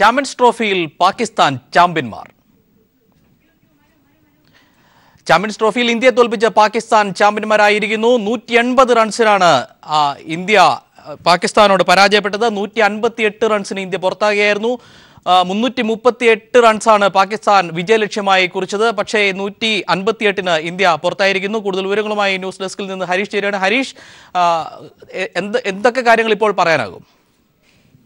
Champions ട്രോഫിയിൽ Pakistan ചാമ്പ്യന്മാർ. Champions ട്രോഫിയിൽ ഇന്ത്യയെ തോൽപ്പിച്ച പാകിസ്ഥാൻ ചാമ്പ്യന്മാരായിരിക്കുന്നു. 180 റൺസിനാണ് ഇന്ത്യ പാകിസ്ഥാനോട് പരാജയപ്പെട്ടത്. 158 റൺസിന് ഇന്ത്യ പുറത്താകുകയായിരുന്നു. 338 റൺസാണ് പാകിസ്ഥാൻ വിജയലക്ഷ്യമായി കുറിച്ചത്. പക്ഷേ 158-ന് ഇന്ത്യ പുറത്തായിരിക്കുന്നു. കൂടുതൽ വിവരങ്ങളുമായി ന്യൂസ് ഡെസ്കിൽ നിന്ന് ഹരീഷ് ചേരുകയാണ്. ഹരീഷ്, എന്തൊക്കെ കാര്യങ്ങൾ ഇപ്പോൾ പറയാനാകും?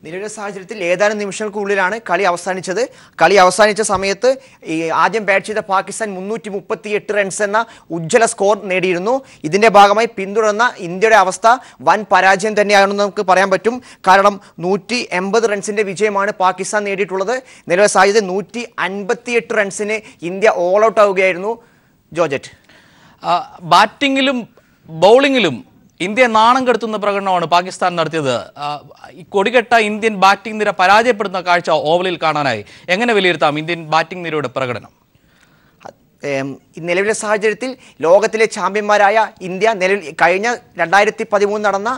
നിലവിലെ സാഹചര്യത്തിൽ ഏതാനും നിമിഷങ്ങൾക്കുള്ളിലാണ് കളി അവസാനിച്ചത്. കളി അവസാനിച്ച സമയത്ത് ആദ്യം ബാറ്റ് ചെയ്ത പാകിസ്ഥാൻ 338 റൺസ് എന്ന ഉജ്ജ്വല സ്കോർ നേടിയിരുന്നു. ഇതിന്റെ ഭാഗമായി പിന്തുടർന്ന ഇന്ത്യയുടെ അവസ്ഥ വൻ പരാജയം തന്നെയാണെന്ന് നമുക്ക് പറയാൻ പറ്റും. കാരണം 180 റൺസിന്റെ വിജയമാണ് പാകിസ്ഥാൻ നേടിയിട്ടുള്ളത്. നിലവിലെ സാഹചര്യത്തിൽ 158 റൺസിന് ഇന്ത്യ ഓൾ ഔട്ട് ആവുകയായിരുന്നു. ജോർജറ്റ്, ബാറ്റിങ്ങിലും ബൗളിങ്ങിലും ഇന്ത്യ നാണം കെടുത്തുന്ന പ്രകടനമാണ് പാകിസ്ഥാൻ നടത്തിയത്. കൊടികെട്ട ഇന്ത്യൻ ബാറ്റിംഗ് നിര പരാജയപ്പെടുന്ന കാഴ്ച ഓവലിൽ കാണാനായി. എങ്ങനെ വിലയിരുത്താം ഇന്ത്യൻ ബാറ്റിംഗ് നിരയുടെ പ്രകടനം? നിലവിലെ സാഹചര്യത്തിൽ ലോകത്തിലെ ചാമ്പ്യന്മാരായ ഇന്ത്യ കഴിഞ്ഞ 2013 നടന്ന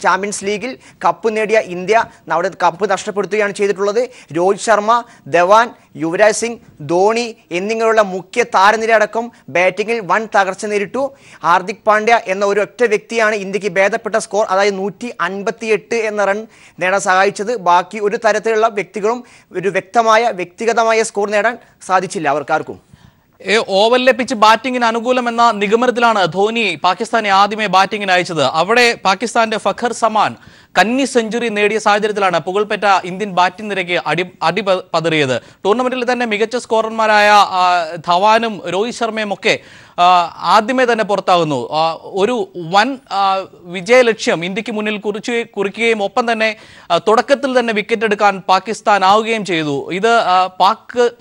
ചാമ്പ്യൻസ് ലീഗിൽ കപ്പ് നേടിയ ഇന്ത്യ അവിടെ കപ്പ് നഷ്ടപ്പെടുത്തുകയാണ് ചെയ്തിട്ടുള്ളത്. രോഹിത് ശർമ്മ, ധവാൻ, യുവരാജ് സിംഗ്, ധോണി എന്നിങ്ങനെയുള്ള മുഖ്യ താരനിരയടക്കം ബാറ്റിങ്ങിൽ വൻ തകർച്ച നേരിട്ടു. ഹാർദിക് പാണ്ഡ്യ എന്ന ഒരു ഒറ്റ വ്യക്തിയാണ് ഇന്ത്യക്ക് ഭേദപ്പെട്ട സ്കോർ, അതായത് 158 എന്ന റൺ നേടാൻ സഹായിച്ചത്. ബാക്കി ഒരു തരത്തിലുള്ള വ്യക്തികളും ഒരു വ്യക്തിഗതമായ സ്കോർ നേടാൻ സാധിച്ചില്ല അവർക്കാർക്കും. ഓവലിലെ പിച്ച് ബാറ്റിംഗിന് അനുകൂലം എന്ന നിഗമനത്തിലാണ് ധോനി പാകിസ്ഥാനെ ആദ്യമേ ബാറ്റിംഗിന് അയച്ചത്. അവിടെ പാകിസ്ഥാന്റെ ഫഖർ സമാൻ കന്നി സെഞ്ചുറി നേടിയ സാഹചര്യത്തിലാണ് പുകൾപെറ്റ ഇന്ത്യൻ ബാറ്റിംഗ് നിരയ്ക്ക് അടി പതറിയത്. ടൂർണമെന്റിൽ തന്നെ മികച്ച സ്കോറർമാരായ ധവാനും രോഹിത് ശർമ്മയും ഒക്കെ ആദ്യമേ തന്നെ പുറത്താകുന്നു. ഒരു വൻ വിജയലക്ഷ്യം ഇന്ത്യക്ക് മുന്നിൽ കുറിക്കുകയും ഒപ്പം തന്നെ തുടക്കത്തിൽ തന്നെ വിക്കറ്റ് എടുക്കാൻ പാകിസ്ഥാൻ ആവുകയും ചെയ്തു. ഇത്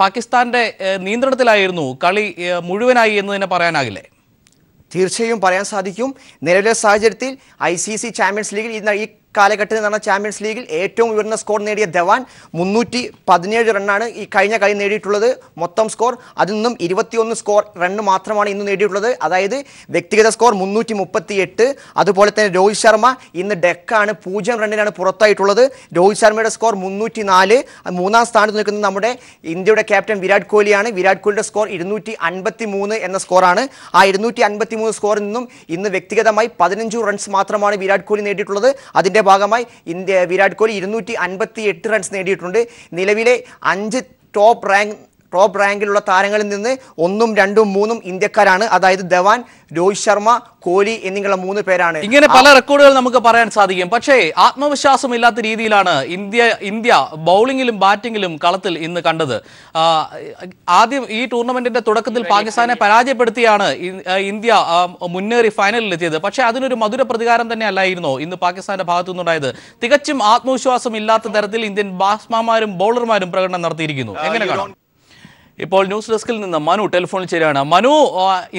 പാകിസ്ഥാന്റെ നിയന്ത്രണത്തിലായിരുന്നു കളി മുഴുവനായി എന്ന് തന്നെ പറയാനാകില്ലേ? തീർച്ചയായും പറയാൻ സാധിക്കും. നിലവിലെ സാഹചര്യത്തിൽ ICC ചാമ്പ്യൻസ് ലീഗിൽ ഈ കാലഘട്ടത്തിൽ നടന്ന ചാമ്പ്യൻസ് ലീഗിൽ ഏറ്റവും ഉയർന്ന സ്കോർ നേടിയ ധവാൻ 317 റണ്ണാണ് ഈ കഴിഞ്ഞ കളി നേടിയിട്ടുള്ളത്. മൊത്തം സ്കോർ അതിൽ നിന്നും 21 റണ്ണ് മാത്രമാണ് ഇന്ന് നേടിയിട്ടുള്ളത്. അതായത് വ്യക്തിഗത സ്കോർ 338. അതുപോലെ തന്നെ രോഹിത് ശർമ്മ ഇന്ന് ഡെക്കാണ്, 0 റണ്ണിനാണ് പുറത്തായിട്ടുള്ളത്. രോഹിത് ശർമ്മയുടെ സ്കോർ 304. മൂന്നാം സ്ഥാനത്ത് നിൽക്കുന്നത് നമ്മുടെ ഇന്ത്യയുടെ ക്യാപ്റ്റൻ വിരാട് കോഹ്ലിയാണ്. വിരാട് കോഹ്ലിയുടെ സ്കോർ 253 എന്ന സ്കോറാണ്. ആ 253 സ്കോറിൽ നിന്നും ഇന്ന് വ്യക്തിഗതമായി 15 റൺസ് മാത്രമാണ് വിരാട് കോഹ്ലി നേടിയിട്ടുള്ളത്. അതിന്റെ ഭാഗമായി വിരാട് കോഹ്ലി 258 റൺസ് നേടിയിട്ടുണ്ട്. നിലവിലെ 5 ടോപ്പ് റാങ്കിലുള്ള താരങ്ങളിൽ നിന്ന് 1, 2, 3 ഇന്ത്യക്കാരാണ്. അതായത് ധവാൻ, രോഹിത് ശർമ്മ, കോഹ്ലി എന്നിങ്ങനെയുള്ള 3 പേരാണ്. ഇങ്ങനെ പല റെക്കോർഡുകൾ നമുക്ക് പറയാൻ സാധിക്കും. പക്ഷേ ആത്മവിശ്വാസം ഇല്ലാത്ത രീതിയിലാണ് ഇന്ത്യ ബൗളിങ്ങിലും ബാറ്റിങ്ങിലും കളത്തിൽ ഇന്ന് കണ്ടത്. ആദ്യം ഈ ടൂർണമെന്റിന്റെ തുടക്കത്തിൽ പാകിസ്ഥാനെ പരാജയപ്പെടുത്തിയാണ് ഇന്ത്യ മുന്നേറി ഫൈനലിൽ എത്തിയത്. പക്ഷേ അതിനൊരു മധുര പ്രതികാരം തന്നെ അല്ലായിരുന്നോ ഇന്ന് പാകിസ്ഥാന്റെ ഭാഗത്തു നിന്നുണ്ടായത്? തികച്ചും ആത്മവിശ്വാസം ഇല്ലാത്ത തരത്തിൽ ഇന്ത്യൻ ബാറ്റ്സ്മാൻമാരും ബൗളർമാരും പ്രകടനം നടത്തിയിരിക്കുന്നു. എങ്ങനെ കാണാം? ഇപ്പോൾ ന്യൂസ് ഡെസ്കിൽ നിന്ന് മനു ടെലിഫോണിൽ ചേരുകയാണ്. മനു,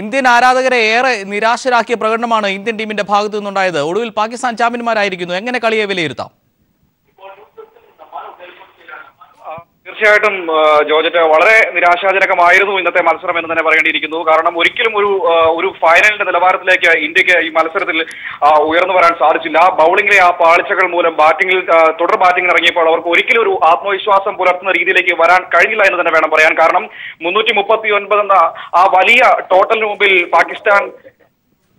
ഇന്ത്യൻ ആരാധകരെ ഏറെ നിരാശരാക്കിയ പ്രകടനമാണ് ഇന്ത്യൻ ടീമിന്റെ ഭാഗത്തു നിന്നുണ്ടായത്. ഒടുവിൽ പാകിസ്ഥാൻ ചാമ്പ്യന്മാരായിരിക്കുന്നു. എങ്ങനെ കളിയെ വിലയിരുത്താം? തീർച്ചയായിട്ടും ജോർജറ്റ്, വളരെ നിരാശാജനകമായിരുന്നു ഇന്നത്തെ മത്സരം എന്ന് തന്നെ പറയേണ്ടിയിരിക്കുന്നു. കാരണം ഒരിക്കലും ഒരു ഫൈനലിന്റെ നിലവാരത്തിലേക്ക് ഇന്ത്യക്ക് ഈ മത്സരത്തിൽ ഉയർന്നു വരാൻ സാധിച്ചില്ല. ബൗളിംഗിലെ ആ പാളിച്ചകൾ മൂലം തുടർ ബാറ്റിംഗിൽ ഇറങ്ങിയപ്പോൾ അവർക്ക് ഒരിക്കലും ഒരു ആത്മവിശ്വാസം പുലർത്തുന്ന രീതിയിലേക്ക് വരാൻ കഴിഞ്ഞില്ല എന്ന് തന്നെ വേണം പറയാൻ. കാരണം 339 എന്ന ആ വലിയ ടോട്ടലിന് മുമ്പിൽ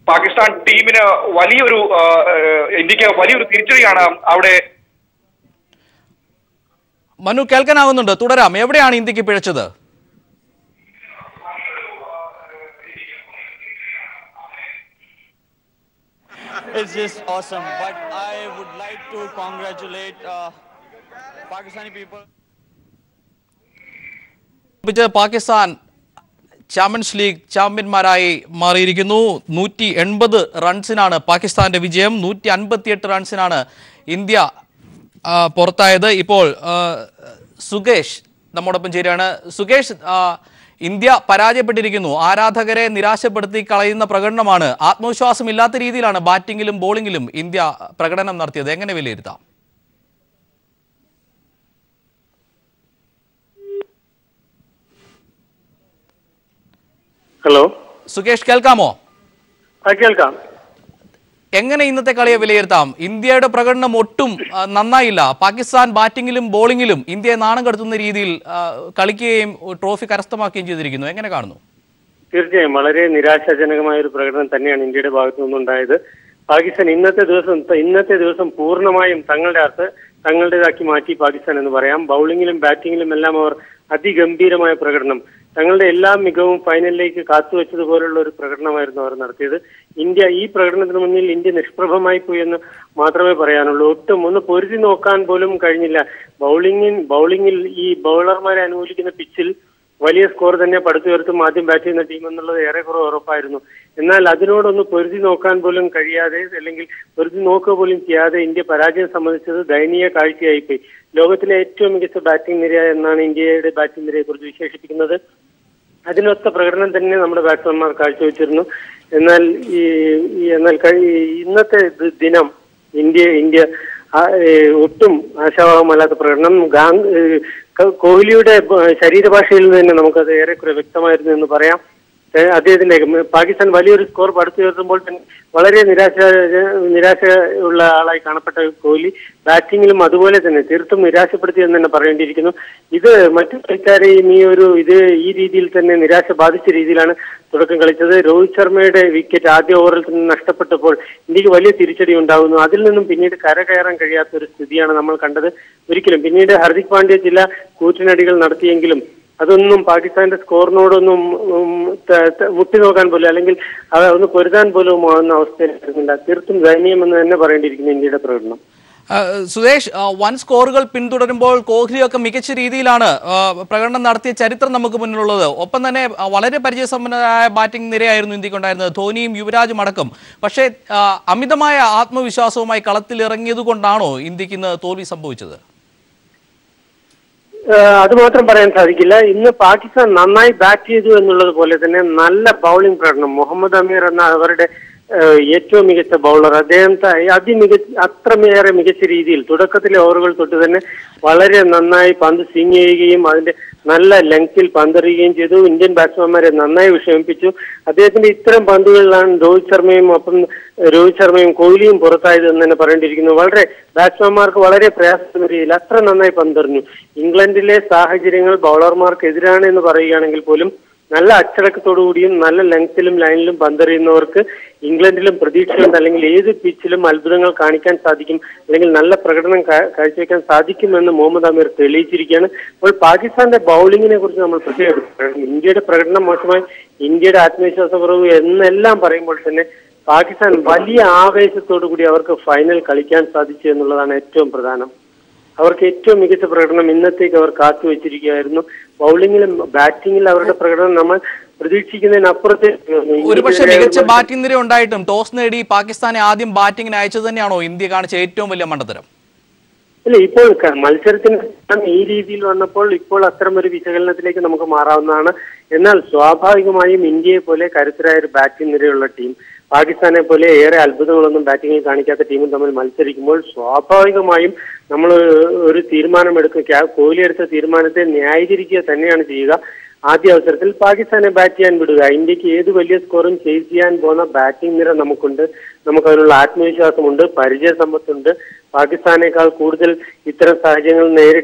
പാകിസ്ഥാൻ ടീമിന് ഇന്ത്യക്ക് വലിയൊരു തിരിച്ചടിയാണ് അവിടെ. മനു, കേൾക്കാനാവുന്നുണ്ട്, തുടരാം. എവിടെയാണ് ഇന്ത്യക്ക് പിഴച്ചത്? It's just awesome, but I would like to congratulate Pakistani people. Pakistan champions league ചാമ്പ്യന്മാരായി മാറിയിരിക്കുന്നു. 180 റൺസിനാണ് പാകിസ്ഥാന്റെ വിജയം. 158 റൺസിനാണ് ഇന്ത്യ പുറത്തായത്. ഇപ്പോൾ സുകേഷ് നമ്മോടൊപ്പം ചേരുകയാണ്. സുകേഷ്, ഇന്ത്യ പരാജയപ്പെട്ടിരിക്കുന്നു. ആരാധകരെ നിരാശപ്പെടുത്തി കളയുന്ന പ്രകടനമാണ്. ആത്മവിശ്വാസമില്ലാത്ത രീതിയിലാണ് ബാറ്റിങ്ങിലും ബോളിങ്ങിലും ഇന്ത്യ പ്രകടനം നടത്തിയത്. എങ്ങനെ വിലയിരുത്താം? ഹലോ സുകേഷ്, കേൾക്കാമോ? കേൾക്കാം. എങ്ങനെ ഇന്നത്തെ കളിയെ വിലയിരുത്താം? ഇന്ത്യയുടെ പ്രകടനം ഒട്ടും നന്നായില്ല. പാകിസ്ഥാൻ ബാറ്റിംഗിലും ബോളിംഗിലും ഇന്ത്യയെ നാണം കെടുത്തുന്ന രീതിയിൽ കളിക്കുകയും ട്രോഫി കരസ്ഥമാക്കുകയും ചെയ്തിരിക്കുന്നു. എങ്ങനെ കാണുന്നു? തീർച്ചയായും വളരെ നിരാശാജനകമായ ഒരു പ്രകടനം തന്നെയാണ് ഇന്ത്യയുടെ ഭാഗത്തു നിന്നുണ്ടായത്. പാകിസ്ഥാൻ ഇന്നത്തെ ദിവസം പൂർണ്ണമായും തങ്ങളുടേതാക്കി മാറ്റി പാകിസ്ഥാൻ എന്ന് പറയാം. ബൗളിങ്ങിലും ബാറ്റിങ്ങിലും എല്ലാം അവർ അതിഗംഭീരമായ പ്രകടനം, തങ്ങളുടെ എല്ലാ മികവും ഫൈനലിലേക്ക് കാത്തുവെച്ചതുപോലുള്ള ഒരു പ്രകടനമായിരുന്നു അവർ നടത്തിയത്. ഈ പ്രകടനത്തിന് മുന്നിൽ ഇന്ത്യ നിഷ്പ്രഭമായി പോയി എന്ന് മാത്രമേ പറയാനുള്ളൂ. ഒട്ടും ഒന്ന് പൊരുതി നോക്കാൻ പോലും കഴിഞ്ഞില്ല. ബൗളിങ്ങിൽ ഈ ബൗളർമാരെ അനുകൂലിക്കുന്ന പിച്ചിൽ വലിയ സ്കോർ തന്നെ പടുത്തുയർത്തും ആദ്യം ബാറ്റ് ചെയ്യുന്ന ടീം എന്നുള്ളത് ഏറെക്കുറെ ഉറപ്പായിരുന്നു. എന്നാൽ അതിനോടൊന്ന് പൊരുതി നോക്കാൻ പോലും കഴിയാതെ, അല്ലെങ്കിൽ പൊരുതി നോക്കുക പോലും ചെയ്യാതെ ഇന്ത്യ പരാജയം സംബന്ധിച്ചത് ദയനീയ കാഴ്ചയായിപ്പോയി. ലോകത്തിലെ ഏറ്റവും മികച്ച ബാറ്റിംഗ് നിര എന്നാണ് ഇന്ത്യയുടെ ബാറ്റിംഗ് നിരയെ കുറിച്ച് വിശേഷിപ്പിക്കുന്നത്. അതിനൊത്ത പ്രകടനം തന്നെ നമ്മുടെ ബാറ്റ്സ്മാൻമാർ കാഴ്ചവെച്ചിരുന്നു. എന്നാൽ ഇന്നത്തെ ദിനം ഇന്ത്യ ഒട്ടും ആശാവഹമല്ലാത്ത പ്രകടനം. കോഹ്ലിയുടെ ശരീരഭാഷയിൽ നിന്ന് തന്നെ നമുക്കത് ഏറെക്കുറെ വ്യക്തമായിരുന്നു എന്ന് പറയാം. അദ്ദേഹത്തിന്റെ പാകിസ്ഥാൻ വലിയൊരു സ്കോർ പടുത്തുയർത്തുമ്പോൾ തന്നെ വളരെ നിരാശ ഉള്ള ആളായി കാണപ്പെട്ട കോഹ്ലി ബാറ്റിങ്ങിലും അതുപോലെ തന്നെ തീർത്തും നിരാശപ്പെടുത്തിയെന്ന് തന്നെ പറയേണ്ടിയിരിക്കുന്നു. ഇത് മറ്റു കളിക്കാരെയും ഈ രീതിയിൽ തന്നെ നിരാശ ബാധിച്ച രീതിയിലാണ് തുടക്കം കളിച്ചത്. രോഹിത് ശർമ്മയുടെ വിക്കറ്റ് ആദ്യ ഓവറിൽ തന്നെ നഷ്ടപ്പെട്ടപ്പോൾ ഇന്ത്യക്ക് വലിയ തിരിച്ചടി ഉണ്ടാകുന്നു. അതിൽ നിന്നും പിന്നീട് കരകയറാൻ കഴിയാത്ത ഒരു സ്ഥിതിയാണ് നമ്മൾ കണ്ടത്. ഒരിക്കലും പിന്നീട് ഹാർദിക് പാണ്ഡ്യ ചില കൂറ്റനടികൾ നടത്തിയെങ്കിലും അതൊന്നും പാകിസ്ഥാന്റെ സ്കോറിനോടൊന്നും മുട്ടി നോക്കാൻ പോലും, അല്ലെങ്കിൽ ഒന്ന് പൊരുതാൻ പോലും ആവുന്ന അവസ്ഥയിലായിരുന്നില്ല. തീർത്തും ദയനീയമെന്ന് തന്നെ പറയേണ്ടിയിരിക്കുന്നു ഇന്ത്യയുടെ പ്രകടനം. സുരേഷ്, വൻ സ്കോറുകൾ പിന്തുടരുമ്പോൾ കോഹ്ലിയൊക്കെ മികച്ച രീതിയിലാണ് പ്രകടനം നടത്തിയ ചരിത്രം നമുക്ക് മുന്നിലുള്ളത്. ഒപ്പം തന്നെ വളരെ പരിചയസമ്പന്നരായ ബാറ്റിംഗ് നിരയായിരുന്നു ഇന്ത്യക്കുണ്ടായിരുന്നത്, ധോനിയും യുവരാജും അടക്കം. പക്ഷേ അമിതമായ ആത്മവിശ്വാസവുമായി കളത്തിലിറങ്ങിയത് കൊണ്ടാണോ ഇന്ത്യക്ക് ഇന്ന് തോൽവി സംഭവിച്ചത്? അത് മാത്രം പറയാൻ സാധിക്കില്ല. ഇന്ന് പാകിസ്ഥാൻ നന്നായി ബാറ്റ് ചെയ്തു എന്നുള്ളത് പോലെ തന്നെ നല്ല ബൗളിംഗ് പ്രകടനം. മുഹമ്മദ് അമീർ എന്ന അവരുടെ ഏറ്റവും മികച്ച ബൗളർ, അദ്ദേഹത്തെ അത്രമേറെ മികച്ച രീതിയിൽ തുടക്കത്തിലെ ഓവറുകൾ തൊട്ട് തന്നെ വളരെ നന്നായി പന്ത് സ്വിങ് ചെയ്യുകയും അതിന്റെ നല്ല ലെങ്ത്തിൽ പന്തെറിയുകയും ചെയ്തു. ഇന്ത്യൻ ബാറ്റ്സ്മാൻമാരെ നന്നായി വിഷമിപ്പിച്ചു. അദ്ദേഹത്തിന്റെ ഇത്തരം പന്തുകളിലാണ് രോഹിത് ശർമ്മയും കോഹ്ലിയും പുറത്തായത് എന്ന് തന്നെ പറയേണ്ടിയിരിക്കുന്നു. വളരെ ബാറ്റ്സ്മാൻമാർക്ക് വളരെ പ്രയാസമുള്ള രീതിയിൽ അത്ര നന്നായി പന്തെറിഞ്ഞു. ഇംഗ്ലണ്ടിലെ സാഹചര്യങ്ങൾ ബൗളർമാർക്ക് എതിരാണ് എന്ന് പറയുകയാണെങ്കിൽ പോലും നല്ല അച്ചടക്കത്തോടുകൂടിയും നല്ല ലെങ്ത്തിലും ലൈനിലും പന്തെറിയുന്നവർക്ക് ഇംഗ്ലണ്ടിലും പ്രതീക്ഷയുണ്ട്, അല്ലെങ്കിൽ ഏത് പിച്ചിലും അത്ഭുതങ്ങൾ കാണിക്കാൻ സാധിക്കും, അല്ലെങ്കിൽ നല്ല പ്രകടനം കാഴ്ചവെക്കാൻ സാധിക്കുമെന്ന് മുഹമ്മദ് അമീർ തെളിയിച്ചിരിക്കുകയാണ്. അപ്പോൾ പാകിസ്ഥാന്റെ ബൗളിങ്ങിനെ കുറിച്ച് നമ്മൾ പ്രത്യേകം ഇന്ത്യയുടെ പ്രകടനം മോശമായി, ഇന്ത്യയുടെ ആത്മവിശ്വാസക്കുറവ് എന്നെല്ലാം പറയുമ്പോൾ തന്നെ പാകിസ്ഥാൻ വലിയ ആവേശത്തോടു കൂടി അവർക്ക് ഫൈനൽ കളിക്കാൻ സാധിച്ചു എന്നുള്ളതാണ് ഏറ്റവും പ്രധാനം. അവർക്ക് ഏറ്റവും മികച്ച പ്രകടനം ഇന്നത്തേക്ക് അവർ കാത്തുവെച്ചിരിക്കുകയായിരുന്നു. ബൗളിങ്ങിലും ബാറ്റിങ്ങിലും അവരുടെ പ്രകടനം നമ്മൾ പ്രതീക്ഷിക്കുന്നതിനപ്പുറത്തെ. ഒരുപക്ഷെ മികച്ച ബാറ്റിംഗ് നിര ഉണ്ടായിട്ടും ടോസ് നേടി പാകിസ്ഥാനെ ആദ്യം ബാറ്റിംഗിന് അയച്ചത് തന്നെയാണോ ഇന്ത്യ കാണിച്ച ഏറ്റവും വലിയ മണ്ടത്തരം? ഇല്ല, ഇപ്പോൾ മത്സരത്തിന് ഈ രീതിയിൽ വന്നപ്പോൾ ഇപ്പോൾ അത്തരം ഒരു വിശകലനത്തിലേക്ക് നമുക്ക് മാറാവുന്നതാണ്. എന്നാൽ സ്വാഭാവികമായും ഇന്ത്യയെ പോലെ കരുത്തരായ ഒരു ബാറ്റിംഗ് നിരയുള്ള ടീം പാകിസ്ഥാനെ പോലെ ഏറെ അത്ഭുതങ്ങളൊന്നും ബാറ്റിംഗിൽ കാണിക്കാത്ത ടീമും തമ്മിൽ മത്സരിക്കുമ്പോൾ സ്വാഭാവികമായും നമ്മൾ ഒരു തീരുമാനമെടുക്കുക, കോഹ്ലി എടുത്ത തീരുമാനത്തെ ന്യായീകരിക്കുക തന്നെയാണ് ചെയ്യുക. ആദ്യ അവസരത്തിൽ പാകിസ്ഥാനെ ബാറ്റ് ചെയ്യാൻ വിടുക. ഇന്ത്യക്ക് ഏത് വലിയ സ്കോറും ചേസ് ചെയ്യാൻ പോകുന്ന ബാറ്റിംഗ് നിര നമുക്കുണ്ട്. നമുക്കതിനുള്ള ആത്മവിശ്വാസമുണ്ട്, പരിചയസമ്പത്തുണ്ട്. പാകിസ്ഥാനേക്കാൾ കൂടുതൽ ഇത്തരം സാഹചര്യങ്ങൾ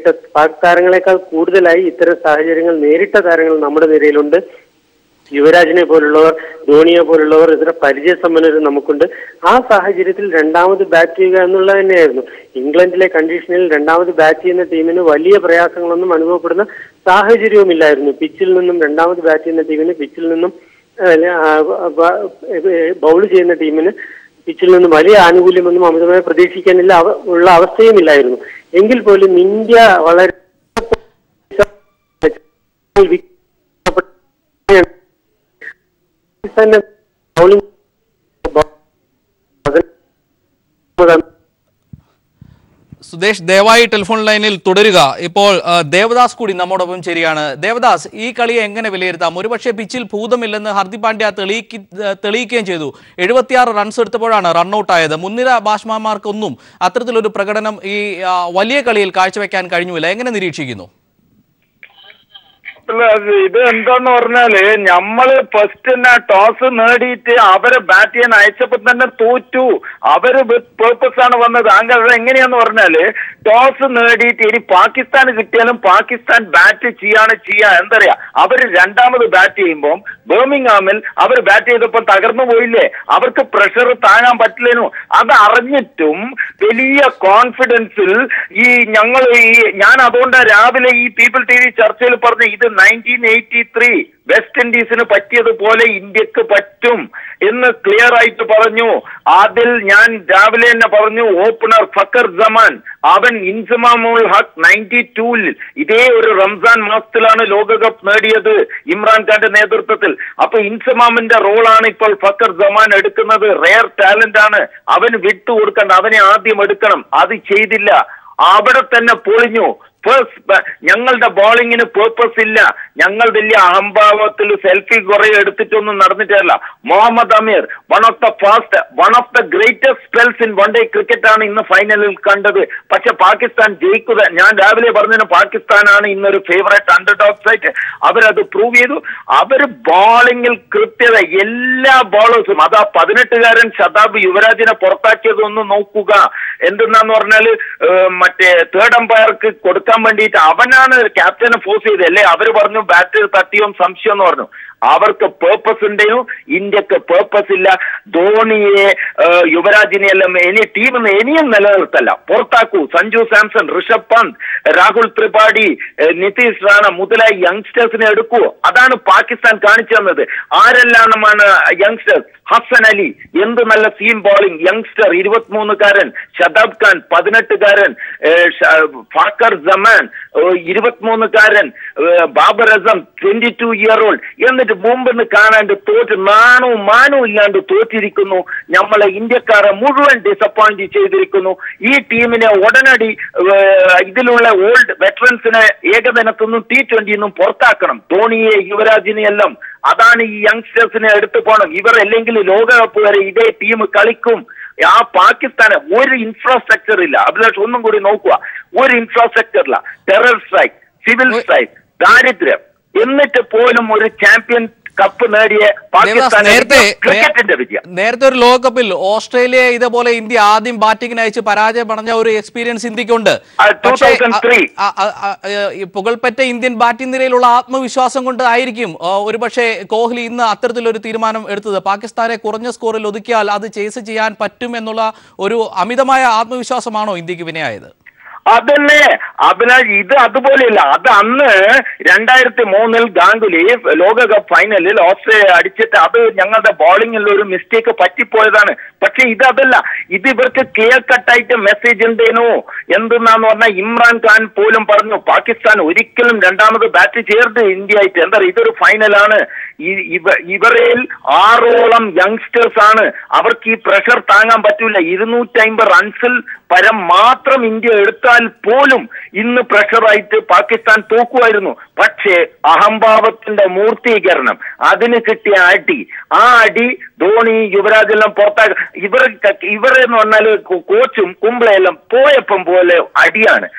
പാക് താരങ്ങളെക്കാൾ കൂടുതലായി ഇത്തരം സാഹചര്യങ്ങൾ നേരിട്ട താരങ്ങൾ നമ്മുടെ നിരയിലുണ്ട്. യുവരാജിനെ പോലുള്ളവർ, ധോണിയെ പോലുള്ളവർ, ഇതര പരിചയസമ്പന്നരും നമുക്കുണ്ട്. ആ സാഹചര്യത്തിൽ രണ്ടാമത് ബാറ്റ് ചെയ്യുക എന്നുള്ളത് തന്നെയായിരുന്നു. ഇംഗ്ലണ്ടിലെ കണ്ടീഷനിൽ രണ്ടാമത് ബാറ്റ് ചെയ്യുന്ന ടീമിന് വലിയ പ്രയാസങ്ങളൊന്നും അനുഭവപ്പെടുന്ന സാഹചര്യവുമില്ലായിരുന്നു. പിച്ചിൽ നിന്നും രണ്ടാമത് ബാറ്റ് ചെയ്യുന്ന ടീമിന് പിച്ചിൽ നിന്നും ബൗൾ ചെയ്യുന്ന ടീമിന് പിച്ചിൽ നിന്നും വലിയ ആനുകൂല്യമൊന്നും അമിതമായി പ്രതീക്ഷിക്കാനില്ല ഉള്ള അവസ്ഥയുമില്ലായിരുന്നു. എങ്കിൽ പോലും ഇന്ത്യ വളരെ സുദേശ്, ദയവായി ടെലിഫോൺ ലൈനിൽ തുടരുക. ഇപ്പോൾ ദേവദാസ് കൂടി നമ്മോടൊപ്പം ചേരുകയാണ്. ദേവദാസ്, ഈ കളിയെ എങ്ങനെ വിലയിരുത്താം? ഒരുപക്ഷെ പിച്ചിൽ ഭൂതമില്ലെന്ന് ഹാർദിക് പാണ്ഡ്യ തെളിയിക്കുകയും ചെയ്തു. 76 റൺസ് എടുത്തപ്പോഴാണ് റൺഔട്ടായത്. മുൻനിര ബാറ്റ്സ്മാൻമാർക്കൊന്നും അത്തരത്തിലൊരു പ്രകടനം ഈ വലിയ കളിയിൽ കാഴ്ചവെക്കാൻ കഴിഞ്ഞില്ല. എങ്ങനെ നിരീക്ഷിക്കുന്നു? ഇത് എന്താന്ന് പറഞ്ഞാല് നമ്മള് ഫസ്റ്റ് തന്നെ ടോസ് നേടിയിട്ട് അവരെ ബാറ്റ് ചെയ്യാൻ അയച്ചപ്പോ തന്നെ തോറ്റു. അവര് വിത്ത് പേർപ്പസ് ആണ് വന്നത്. അങ്ങനെ എങ്ങനെയാന്ന് പറഞ്ഞാല് ടോസ് നേടിയിട്ട് ഇനി പാകിസ്ഥാന് കിട്ടിയാലും പാകിസ്ഥാൻ ബാറ്റ് ചെയ്യാ. എന്താ പറയാ, അവര് രണ്ടാമത് ബാറ്റ് ചെയ്യുമ്പോൾ ബർമിംഗ്ഹാമിൽ അവർ ബാറ്റ് ചെയ്തപ്പോൾ തകർന്നു പോയില്ലേ? അവർക്ക് പ്രഷർ താങ്ങാൻ പറ്റില്ലേനു. അത് അറിഞ്ഞിട്ടും വലിയ കോൺഫിഡൻസിൽ ഞാൻ അതുകൊണ്ട് രാവിലെ ഈ പീപ്പിൾ ടി വി ചർച്ചയിൽ പറഞ്ഞു, ഇത് 1983 വെസ്റ്റ് ഇൻഡീസിന് പറ്റിയതുപോലെ ഇന്ത്യക്ക് പറ്റും എന്ന് ക്ലിയർ ആയിട്ട് പറഞ്ഞു. അതിൽ ഞാൻ രാവിലെ തന്നെ പറഞ്ഞു, ഓപ്പണർ ഫക്കർ ജമാൻ, അവൻ ഇൻസമാമുൽ ഹക്ക് 92-ൽ ഇതേ ഒരു റംസാൻ മാസത്തിലാണ് ലോകകപ്പ് നേടിയത് ഇമ്രാൻഖാന്റെ നേതൃത്വത്തിൽ. അപ്പൊ ഇൻസമാമിന്റെ റോളാണ് ഇപ്പോൾ ഫക്കർ ജമാൻ എടുക്കുന്നത്. റെയർ ടാലന്റ് ആണ്, അവന് വിട്ടുകൊടുക്കണ്ട, അവനെ ആദ്യം എടുക്കണം. അത് ചെയ്തില്ല, അവിടെ തന്നെ പൊളിഞ്ഞു. ഞങ്ങളുടെ ബോളിങ്ങിന് പേർപ്പസ് ഇല്ല. ഞങ്ങൾ വലിയ അഹംഭാവത്തിൽ സെൽഫി കുറെ എടുത്തിട്ടൊന്നും നടന്നിട്ടല്ല. Muhammad Amir one of the greatest spells in one day cricket ആണ് ഇന്ന് ഫൈനലിൽ കണ്ടത്. പക്ഷെ പാകിസ്ഥാൻ ജയിക്കുക, ഞാൻ രാവിലെ പറഞ്ഞതിന് പാകിസ്ഥാനാണ് ഇന്നൊരു ഫേവറേറ്റ് അണ്ടർഡോഗ്സ് ആയിട്ട്. അവരത് പ്രൂവ് ചെയ്തു. അവര് ബോളിങ്ങിൽ കൃത്യത, എല്ലാ ബോളേഴ്സും, അതാ 18-കാരൻ ശതാബ് യുവരാജിനെ പുറത്താക്കിയതൊന്ന് നോക്കുക. എന്തെന്നാന്ന് പറഞ്ഞാല് മറ്റേ തേർഡ് അമ്പയർക്ക് കൊടുക്കാൻ വേണ്ടിയിട്ട് അവനാണ് ക്യാപ്റ്റനെ ഫോഴ്സ് ചെയ്തല്ലേ. അവര് പറഞ്ഞു ബാറ്റ് തട്ടിയോ സംശയം എന്ന് പറഞ്ഞു. അവർക്ക് പേർപ്പസ് ഉണ്ടെയോ, ഇന്ത്യക്ക് പേർപ്പസ് ഇല്ല. ധോണിയെ യുവരാജിനെ എല്ലാം ടീമിന് ഇനിയും നിലനിർത്തല്ല, പുറത്താക്കൂ. സഞ്ജു സാംസൺ, ഋഷഭ് പന്ത്, രാഹുൽ ത്രിപാഠി, നിതീഷ് റാണ മുതലായി യങ്സ്റ്റേഴ്സിനെ എടുക്കൂ. അതാണ് പാകിസ്ഥാൻ കാണിച്ചു തന്നത്. ആരെല്ലാമാണ് യങ്സ്റ്റേഴ്സ്? ഹസൻ അലി, എന്ത് നല്ല സീം ബോളിംഗ് യങ്സ്റ്റർ 23-കാരൻ, ഷതാബ് ഖാൻ 18-കാരൻ, ഫാക്കർ ജമാൻ 23-കാരൻ, ബാബർ അസം 22-year-old. എന്നിട്ട് മുമ്പെന്ന് കാണാണ്ട് തോറ്റ് മാനവും ഇല്ലാണ്ട് തോറ്റിരിക്കുന്നു. നമ്മളെ ഇന്ത്യക്കാരെ മുഴുവൻ ഡിസപ്പോയിന്റ് ചെയ്തിരിക്കുന്നു. ഈ ടീമിനെ ഉടനടി ഇതിലുള്ള ഓൾഡ് വെറ്ററൻസിനെ ഏകദിനത്തൊന്നും T20 പുറത്താക്കണം. ധോണിയെ, യുവരാജിനെ എല്ലാം. അതാണ് ഈ യങ്സ്റ്റേഴ്സിനെ എടുത്തു പോകണം. ഇവർ അല്ലെങ്കിൽ ലോകകപ്പ് വരെ ഇതേ ടീം കളിക്കും. ആ പാകിസ്ഥാന് ഒരു ഇൻഫ്രാസ്ട്രക്ചർ ഇല്ല. അഭിലാഷ് ഒന്നും കൂടി നോക്കുക, ഒരു ഇൻഫ്രാസ്ട്രക്ചർ ഇല്ല. ടെറർ സ്ട്രൈക്ക്, സിവിൽ സ്ട്രൈക്ക്, ദാരിദ്ര്യം, എന്നിട്ട് പോലും ഒരു ചാമ്പ്യൻ കപ്പ് നേടിയ ക്രിക്കറ്റിന്റെ വിജയം. നേരത്തെ ഒരു ലോകകപ്പിൽ ഓസ്ട്രേലിയ ഇതേപോലെ ഇന്ത്യ ആദ്യം ബാറ്റിംഗിന് അയച്ച് പരാജയപ്പെടഞ്ഞ ഒരു എക്സ്പീരിയൻസ് ഇന്ത്യക്കുണ്ട്. പുകൾപ്പെട്ട ഇന്ത്യൻ ബാറ്റിംഗ് നിരയിലുള്ള ആത്മവിശ്വാസം കൊണ്ട് ആയിരിക്കും ഒരുപക്ഷെ കോഹ്ലി ഇന്ന് അത്തരത്തിലൊരു തീരുമാനം എടുത്തത്. പാകിസ്ഥാനെ കുറഞ്ഞ സ്കോറിൽ ഒതുക്കിയാൽ അത് ചേസ് ചെയ്യാൻ പറ്റും എന്നുള്ള ഒരു അമിതമായ ആത്മവിശ്വാസമാണോ ഇന്ത്യക്ക് വിനയായത്? അതന്നെ അഭിലാഷ്, ഇത് അതുപോലെയല്ല. അത് അന്ന് 2003 ഗാംഗുലി ലോകകപ്പ് ഫൈനലിൽ ഓസ്ട്രേലിയ അടിച്ചിട്ട് അത് ഞങ്ങളുടെ ബോളിംഗിൽ ഒരു മിസ്റ്റേക്ക് പറ്റിപ്പോയതാണ്. പക്ഷെ ഇതല്ല, ഇത് ഇവർക്ക് ക്ലിയർ കട്ടായിട്ട് മെസ്സേജ് ഉണ്ടേനു. എന്തെന്നാന്ന് പറഞ്ഞാൽ ഇമ്രാൻഖാൻ പോലും പറഞ്ഞു പാകിസ്ഥാൻ ഒരിക്കലും രണ്ടാമത് ബാറ്റ് ചെയ്യരുത് ഇന്ത്യ ആയിട്ട്. എന്താ പറയുക, ഇതൊരു ഫൈനലാണ്. ഇവരിൽ 6ഓളം യങ്സ്റ്റേഴ്സ് ആണ്. അവർക്ക് ഈ പ്രഷർ താങ്ങാൻ പറ്റൂല. 250 റൺസിൽ പരം മാത്രം ഇന്ത്യ എടുത്താൽ പോലും ഇന്ന് പ്രഷറായിട്ട് പാകിസ്ഥാൻ തോക്കുമായിരുന്നു. പക്ഷേ അഹംഭാവത്തിന്റെ മൂർത്തീകരണം, അതിന് കിട്ടിയ അടി, ആ അടി ധോണി, യുവരാജെല്ലാം പുറത്താക്കി. ഇവരെന്ന് പറഞ്ഞാല് കോച്ചും കുംബ്ലയെല്ലാം പോയപ്പം പോലെ അടിയാണ്.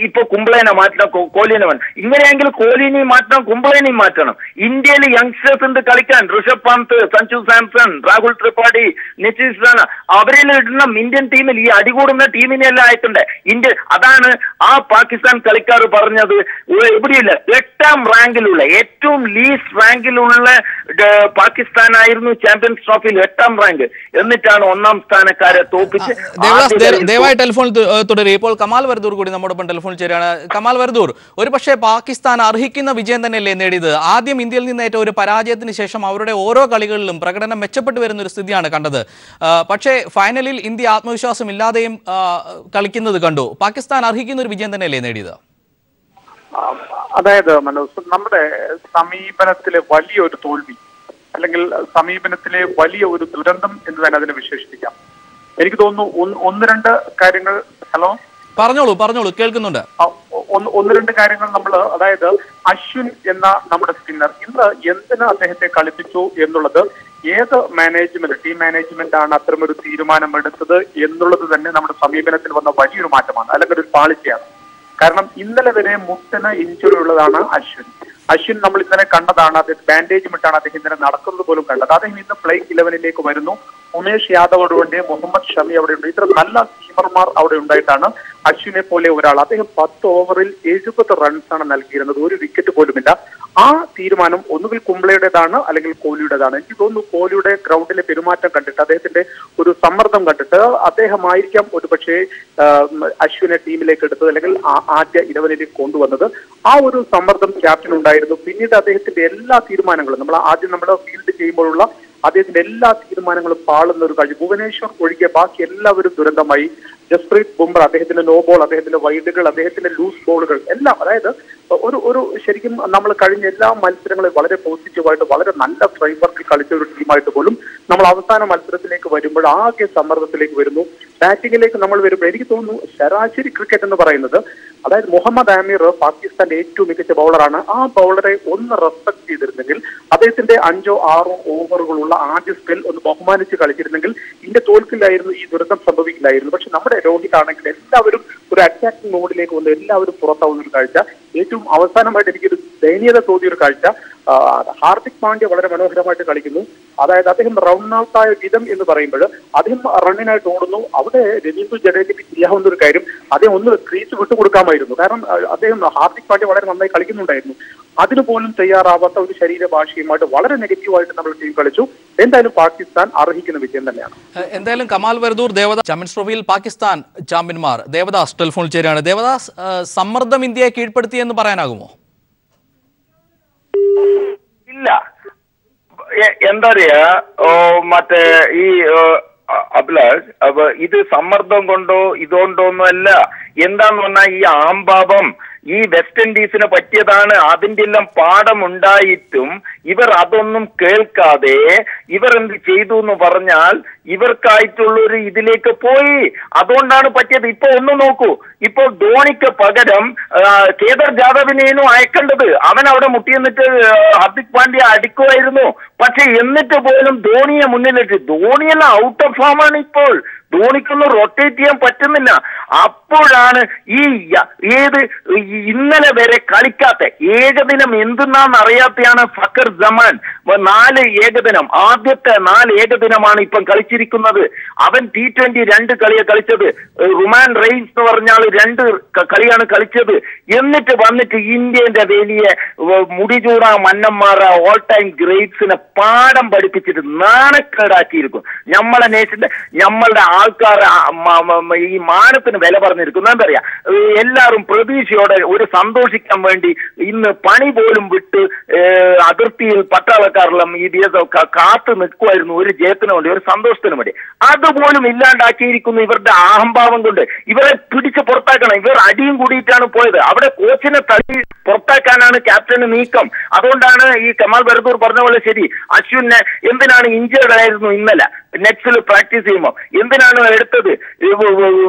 ഇപ്പൊ കുംബ്ലേനെ മാറ്റണം, കോഹ്ലിനെ മാറ്റണം. ഇങ്ങനെയെങ്കിൽ കോഹ്ലിനെയും മാറ്റണം, കുംബ്ലേനെയും മാറ്റണം. ഇന്ത്യയിൽ യങ്സ്റ്റേഴ്സ് ഉണ്ട് കളിക്കാൻ. ഋഷഭ് പന്ത്, സഞ്ജു സാംസൺ, രാഹുൽ ത്രിപാഠി, നിതീഷ് റാണ, അവരിൽ ഇടണം. ഇന്ത്യൻ ടീമിൽ ഈ അടികൂടുന്ന ടീമിനെ എല്ലാം ആയിട്ടുണ്ട് ഇന്ത്യ. അതാണ് ആ പാകിസ്ഥാൻ കളിക്കാർ പറഞ്ഞത്. എവിടെയില്ല, 8ാം റാങ്കിലുള്ള, ഏറ്റവും ലീസ്റ്റ് റാങ്കിലുള്ള പാകിസ്ഥാനായിരുന്നു ചാമ്പ്യൻസ് ട്രോഫിയിൽ 8ാം റാങ്ക്. എന്നിട്ടാണ് 1ാം സ്ഥാനക്കാരെ തോപ്പിച്ച്. ദയവായി ടെലിഫോൺ തുടരും. ഇപ്പോൾ കമാൽ വരദൂർ കൂടി നമ്മുടെ ടെലിഫോൺ ചേരാണ്. കമാൽ വരദൂർ, ഒരു പക്ഷേ പാകിസ്ഥാൻ അർഹിക്കുന്ന വിജയം തന്നെയല്ലേ നേടിയത്? ആദ്യം ഇന്ത്യയിൽ നിന്നേറ്റ ഒരു പരാജയത്തിന് ശേഷം അവരുടെ ഓരോ കളികളിലും പ്രകടനം മെച്ചപ്പെട്ടു വരുന്ന ഒരു സ്ഥിതിയാണ് കണ്ടത്. പക്ഷേ ഫൈനലിൽ ഇന്ത്യ ആത്മവിശ്വാസം ഇല്ലാതെയും കളിക്കുന്നത് കണ്ടു. പാകിസ്ഥാൻ അർഹിക്കുന്ന ഒരു വിജയം തന്നെയല്ലേ നേടിയത്? അതായത് മനോജ്, നമ്മുടെ സമീപനത്തിലെ വലിയൊരു തോൽവി, അല്ലെങ്കിൽ സമീപനത്തിലെ വലിയ ഒരു ദുരന്തം എന്ന് തന്നെ അതിനെ വിശേഷിപ്പിക്കാം. എനിക്ക് തോന്നുന്നു 1-2 കാര്യങ്ങൾ. ഹലോ, പറഞ്ഞോളൂ, കേൾക്കുന്നുണ്ട്. 1-2 കാര്യങ്ങൾ നമ്മൾ, അതായത് അശ്വിൻ എന്ന നമ്മുടെ സ്പിന്നർ ഇന്ന് എന്തിന് അദ്ദേഹത്തെ കളിപ്പിച്ചു എന്നുള്ളത്, ഏത് ടീം മാനേജ്മെന്റ് ആണ് അത്തരമൊരു തീരുമാനം എടുത്തത് എന്നുള്ളത് തന്നെ നമ്മുടെ സമീപനത്തിൽ വന്ന വലിയൊരു മാറ്റമാണ്, അല്ലെങ്കിൽ ഒരു പാളിച്ചയാണ്. കാരണം ഇന്നലെ വരെ മുട്ടിന് ഇഞ്ചുറി ഉള്ളതാണ് അശ്വിൻ. അശ്വിൻ നമ്മൾ ഇന്നലെ കണ്ടതാണ്, അദ്ദേഹം ബാൻഡേജും ഇട്ടാണ് അദ്ദേഹം ഇന്നലെ നടക്കുന്നത് പോലും കണ്ടത്. അദ്ദേഹം ഇന്ന് പ്ലേയിങ് 11-ലേക്ക് വരുന്നു. ഉമേഷ് യാദവ് അവിടെ ഉണ്ട്, മുഹമ്മദ് ഷമി അവിടെ ഉണ്ട്. ഇത്ര നല്ല സീമർമാർ അവിടെ ഉണ്ടായിട്ടാണ് അശ്വിനെ പോലെ ഒരാൾ, അദ്ദേഹം 10 ഓവറിൽ 70 റൺസാണ് നൽകിയിരുന്നത്, ഒരു വിക്കറ്റ് പോലുമില്ല. ആ തീരുമാനം ഒന്നുകിൽ കുംബ്ലയുടേതാണ് അല്ലെങ്കിൽ കോഹ്ലിയുടേതാണ്. എനിക്ക് തോന്നുന്നു കോഹ്ലിയുടെ ഗ്രൗണ്ടിലെ പെരുമാറ്റം കണ്ടിട്ട്, അദ്ദേഹത്തിന്റെ ഒരു സമ്മർദ്ദം കണ്ടിട്ട് അദ്ദേഹമായിരിക്കാം ഒരുപക്ഷെ അശ്വിനെ ടീമിലേക്ക് എടുത്തത് അല്ലെങ്കിൽ ആദ്യ 11-ലേക്ക് കൊണ്ടുവന്നത്. ആ ഒരു സമ്മർദ്ദം ക്യാപ്റ്റൻ ഉണ്ടായിരുന്നു. പിന്നീട് അദ്ദേഹത്തിന്റെ എല്ലാ തീരുമാനങ്ങളും നമ്മൾ ഫീൽഡ് ചെയ്യുമ്പോഴുള്ള അദ്ദേഹത്തിന്റെ എല്ലാ തീരുമാനങ്ങളും പാളുന്ന ഒരു കാഴ്ച. ഭുവനേശ്വർ ഒഴികെ ബാക്കി എല്ലാവരും ദുരന്തമായി. ജസ്പ്രീത് ബുംറ, അദ്ദേഹത്തിന്റെ നോ ബോൾ, അദ്ദേഹത്തിന്റെ വൈഡുകൾ, അദ്ദേഹത്തിന്റെ ലൂസ് ബോളുകൾ എല്ലാം, അതായത് ഒരു ശരിക്കും നമ്മൾ കഴിഞ്ഞ എല്ലാ മത്സരങ്ങളും വളരെ പോസിറ്റീവായിട്ട് വളരെ നല്ല ഫ്രെയിംവർക്കിൽ കളിച്ച ഒരു ടീമായിട്ട് പോലും നമ്മൾ അവസാന മത്സരത്തിലേക്ക് വരുമ്പോൾ ആകെ സമ്മർദ്ദത്തിലേക്ക് വരുന്നു. ബാറ്റിങ്ങിലേക്ക് നമ്മൾ വരുമ്പോൾ എനിക്ക് തോന്നുന്നു ശരാശരി ക്രിക്കറ്റ് എന്ന് പറയുന്നത്, അതായത് മുഹമ്മദ് ആമിർ പാകിസ്ഥാന്റെ ഏറ്റവും മികച്ച ബൗളറാണ്. ആ ബൗളറെ ഒന്ന് റെസ്പെക്ട് ചെയ്തിരുന്നെങ്കിൽ, അദ്ദേഹത്തിന്റെ 5 or 6 ഓവറുകളുള്ള ആദ്യ സ്പെൽ ഒന്ന് ബഹുമാനിച്ച് കളിച്ചിരുന്നെങ്കിൽ ഇന്ത്യ തോൽക്കില്ലായിരുന്നു, ഈ ദുരന്തം സംഭവിക്കില്ലായിരുന്നു. പക്ഷെ നമ്മുടെ രോഹിത് ആണെങ്കിൽ എല്ലാവരും ഒരു അറ്റാക്കിംഗ് മോഡിലേക്ക് വന്ന് എല്ലാവരും പുറത്താവുന്ന ഒരു കാഴ്ച. ഏറ്റവും അവസാനമായിട്ട് എനിക്കൊരു ദയനീയത തോന്നിയൊരു കാഴ്ച, ഹാർദിക് പാണ്ഡ്യ വളരെ മനോഹരമായിട്ട് കളിക്കുന്നു. അതായത് അദ്ദേഹം റൗണ്ട് ഔട്ടായ വിധം എന്ന് പറയുമ്പോൾ അദ്ദേഹം റണ്ണിനായിട്ട് ഓടുന്നു. അവിടെ രവീന്ദ്ര ജഡേജയ്ക്ക് ചെയ്യാവുന്ന ഒരു കാര്യം, അദ്ദേഹം ഒന്ന് ക്രീസ് വിട്ടുകൊടുക്കാമായിരുന്നു. കാരണം അദ്ദേഹം ഹാർദിക് പാണ്ഡ്യ വളരെ നന്നായി കളിക്കുന്നുണ്ടായിരുന്നു. അതിനുപോലും തയ്യാറാവാത്ത ഒരു ശരീരഭാഷയുമായിട്ട് വളരെ നെഗറ്റീവായിട്ട് നമ്മൾ ടീം കളിച്ചു. എന്തായാലും പാകിസ്ഥാൻ അർഹിക്കുന്ന വിജയം തന്നെയാണ്. എന്തായാലും കമാൽ വരദൂർ, ദേവദാസ്, ചാമ്പ്യൻസ് ട്രോഫിയിൽ പാകിസ്ഥാൻ ചാമ്പ്യന്മാർ. ദേവദാസ് ടെലിഫോണിൽ ചേരുകയാണ്. ദേവദാസ്, സമ്മർദ്ദം ഇന്ത്യയെ കീഴ്പ്പെടുത്തിയെന്ന് പറയാനാകുമോ? ഇല്ല, എന്താ പറയാ, മറ്റേ ഈ അഭിലാഷ്, ഇത് സമ്മർദ്ദം കൊണ്ടോ ഇതുകൊണ്ടോ ഒന്നുമല്ല. എന്താന്ന് പറഞ്ഞാൽ ഈ ആംഭാവം ഈ വെസ്റ്റ് ഇൻഡീസിന് പറ്റിയതാണ്. അതിന്റെ എല്ലാം പാഠമുണ്ടായിട്ടും ഇവർ അതൊന്നും കേൾക്കാതെ ഇവർ എന്ത് ചെയ്തു എന്ന് പറഞ്ഞാൽ ഇവർക്കായിട്ടുള്ളൊരു ഇതിലേക്ക് പോയി. അതുകൊണ്ടാണ് പറ്റിയത്. ഇപ്പൊ ഒന്ന് നോക്കൂ, ഇപ്പൊ ധോണിക്ക് പകരം കേദർ ജാദവിനെയും അയക്കേണ്ടത്. അവൻ അവിടെ മുട്ടിയെന്നിട്ട് ഹാർദിക് പാണ്ഡ്യ അടിക്കുമായിരുന്നു. പക്ഷെ എന്നിട്ട് പോലും ധോണിയെ മുന്നിലിട്ട്, ധോണിയെല്ലാം ഔട്ട് ഓഫ് ഫോമാണ് ഇപ്പോൾ. ധോണിക്കൊന്നും റൊട്ടേറ്റ് ചെയ്യാൻ പറ്റുന്നില്ല. അപ്പോഴാണ് ഇന്നലെ വരെ കളിക്കാത്ത ഏകദിനം എന്തെന്നാന്ന് അറിയാത്തയാണ് ഫക്കർ ജമാൻ. 4 ഏകദിനം, ആദ്യത്തെ 4 ഏകദിനമാണ് ഇപ്പം കളിച്ചിരിക്കുന്നത്. അവൻ T20 2 കളിയെ കളിച്ചത്. റുമാൻ റെയ്സ് എന്ന് പറഞ്ഞാൽ 2 കളിയാണ് കളിച്ചത്. എന്നിട്ട് വന്നിട്ട് ഇന്ത്യന്റെ വലിയ മുടിചൂട മന്നന്മാരെ ഓൾ ടൈം ഗ്രേറ്റ്സിനെ പാഠം പഠിപ്പിച്ചിട്ട് നാണക്കേടാക്കിയിരിക്കും. നമ്മളെ നേഷന്റെ നമ്മളുടെ ആൾക്കാർ ഈ മാനത്തിന് വില പറഞ്ഞിരിക്കുന്നു. എന്താ പറയാ, എല്ലാവരും പ്രതീക്ഷയോടെ ഒരു സന്തോഷിക്കാൻ വേണ്ടി ഇന്ന് പണി പോലും വിട്ട് അതിർത്തിയിൽ പട്ടാളക്കാരെല്ലാം ഈ ദിവസം കാത്തു നിൽക്കുമായിരുന്നു ഒരു ജയത്തിന് വേണ്ടി, ഒരു സന്തോഷത്തിന് വേണ്ടി. അതുപോലും ഇല്ലാണ്ടാക്കിയിരിക്കുന്നു ഇവരുടെ അഹംഭാവം കൊണ്ട്. ഇവരെ പിടിച്ച് പുറത്താക്കണം. ഇവർ അടിയും കൂടിയിട്ടാണ് പോയത്. അവിടെ കോച്ചിനെ തള്ളി പുറത്താക്കാനാണ് ക്യാപ്റ്റന് നീക്കം. അതുകൊണ്ടാണ് ഈ കമാൽ വരദൂർ പറഞ്ഞ പോലെ ശരി, അശ്വിനെ എന്തിനാണ് ഇഞ്ചേർഡ് ആയിരുന്നു ഇന്നലെ നെറ്റ്സിൽ പ്രാക്ടീസ് ചെയ്യുമ്പോൾ എന്തിനാണ് എടുത്തത്?